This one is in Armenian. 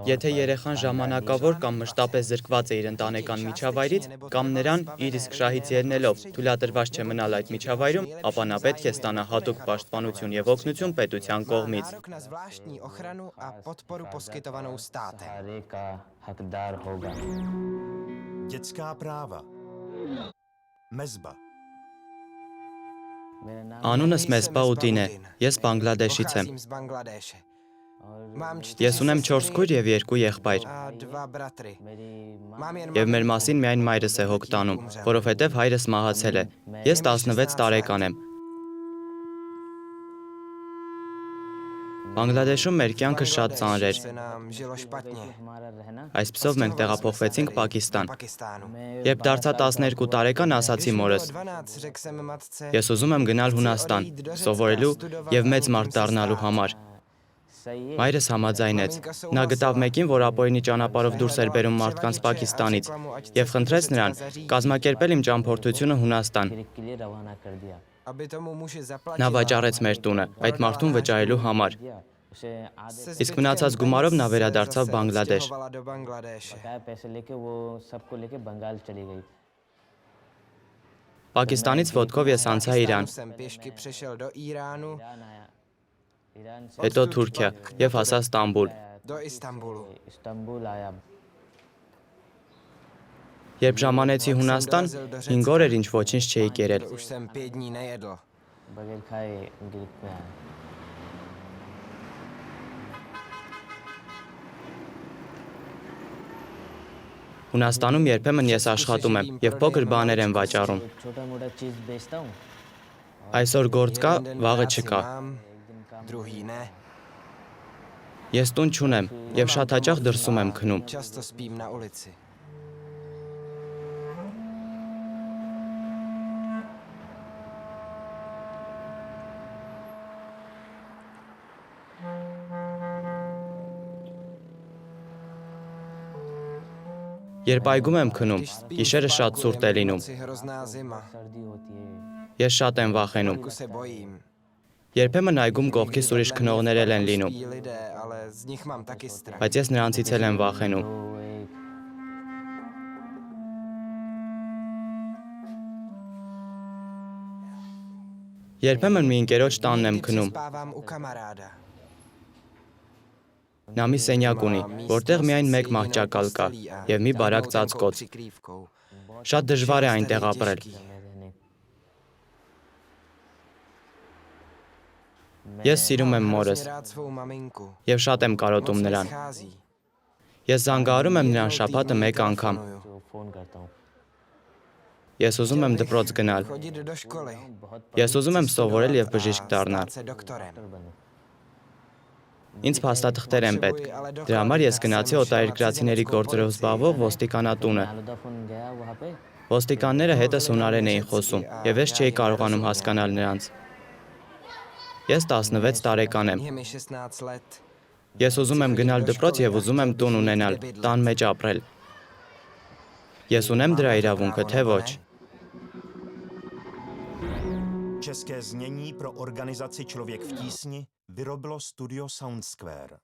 Եթե երեխան ժամանակավոր կամ մշտապես զրկված է իր ընտանեկան միջավայրից, կամ նրան իր իսկ շահից ելնելով թույլատրված չէ մնալ այդ միջավայրում, ապա նա պետք է ստանա հատուկ պաշտպանություն և օգնություն պետության կողմից։ Dětská práva. Mezba. Անունս Մեսբա Ուդին է, ես Բանգլադեշից եմ։ Ես ունեմ 4 քույր և 2 եղբայր։ Եվ մեր մասին միայն մայրս է հոգ տանում, որովհետև հայրս մահացել է։ Ես 16 տարեկան եմ։ Բանգլադեշում մեր կյանքը շատ ծանր էր։ Այսպիսով մենք տեղափոխվեցինք Պակիստան։ Երբ դարձա 12 տարեկան, ասացի մորս. ես ուզում եմ գնալ Հունաստան, սովորելու և մեծ մարդ դառնալու համար։ Մայրս համաձայնեց։ Նա գտավ մեկին, որ ապօրինի ճանապարհով դուրս էր բերում մարդկանց Պակիստանից, և խնդրեց նրան կազմակերպել իմ ճամփորդությունը Հունաստան։ Նա վաճառեց մեր տունը, այդ մարդուն վճարելու համար։ Իսկ մնացած գումարով նա վերադարձավ Բանգլադեշ։ Պակիստանից ոտքով ես անցա Իրան, հետո Թուրքիա և հասա Ստամբուլ։ Երբ ժամանեցի Հունաստան, 5 օր էր, ինչ ոչինչ չէի կերել։ Հունաստանում երբեմն ես աշխատում եմ և փոքր բաներ եմ վաճառում։ Այսօր գործ կա, վաղը չկա։ Ես տուն չունեմ և շատ հաճախ դրսում եմ քնում։ Երբ այգում եմ քնում, գիշերը շատ ցուրտ է լինում։ Ես շատ եմ վախենում։ Երբեմն այգում կողքիս ուրիշ քնողներ էլ են լինում, բայց ես նրանցից էլ եմ վախենում։ Երբեմն մի ընկերոջ տանն եմ քնում։ Նա մի սենյակ ունի, որտեղ միայն մեկ մահճակալ կա և մի բարակ ծածկոց։ Շատ դժվար է այնտեղ ապրել։ Ես սիրում եմ մորս և շատ եմ կարոտում նրան։ Ես զանգահարում եմ նրան շաբաթը 1 անգամ։ Ես ուզում եմ դպրոց գնալ։ Ես ուզում եմ սովորել և բժիշկ դառնալ։ Ինձ փաստաթղթեր են պետք։ Դրա համար ես գնացի օտարերկրացիների գործերով զբաղվող ոստիկանատունը։ Ոստիկանները հետս հունարեն էին խոսում, և ես չէի կարողանում հասկանալ նրանց։ Ես 16 տարեկան եմ։ Ես ուզում եմ գնալ դպրոց և ուզում եմ տուն ունենալ, տան մեջ ապրել։ Ես ունեմ դրա իրավունքը, թե ոչ։ České znění pro organizaci Člověk v tísni vyrobilo studio Soundsquare.